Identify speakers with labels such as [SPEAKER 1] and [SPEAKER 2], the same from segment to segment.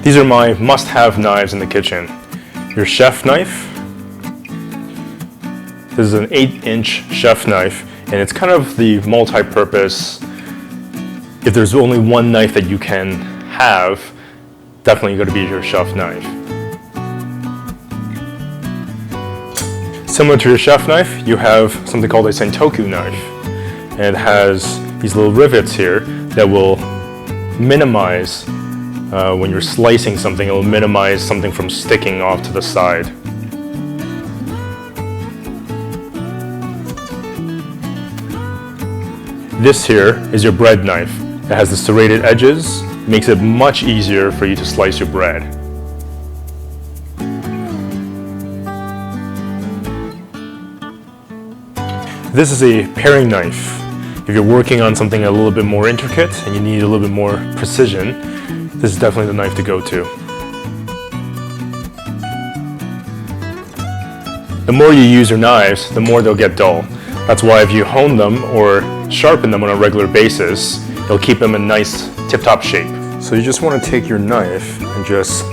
[SPEAKER 1] These are my must-have knives in the kitchen. Your chef knife. This is an 8-inch chef knife, and it's kind of the multi-purpose. If there's only one knife that you can have, definitely going to be your chef knife. Similar to your chef knife, you have something called a Santoku knife. And it has these little rivets here that will minimize, when you're slicing something, it will minimize something from sticking off to the side. This here is your bread knife. It has the serrated edges, makes it much easier for you to slice your bread. This is a paring knife. If you're working on something a little bit more intricate and you need a little bit more precision, this is definitely the knife to go to. The more you use your knives, the more they'll get dull. That's why if you hone them or sharpen them on a regular basis, it'll keep them in nice tip-top shape. So you just want to take your knife and just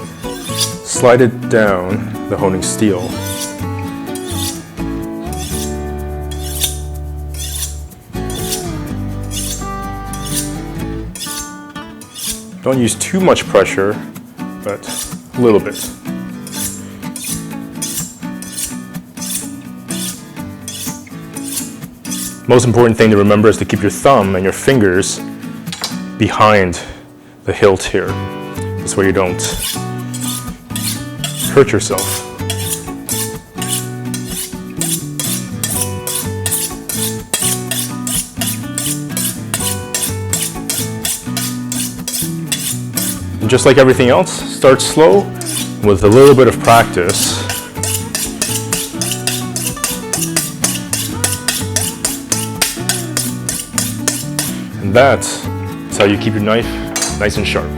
[SPEAKER 1] slide it down the honing steel. Don't use too much pressure, but a little bit. Most important thing to remember is to keep your thumb and your fingers behind the hilt here. This way you don't hurt yourself. And just like everything else, start slow with a little bit of practice. And that's how you keep your knife nice and sharp.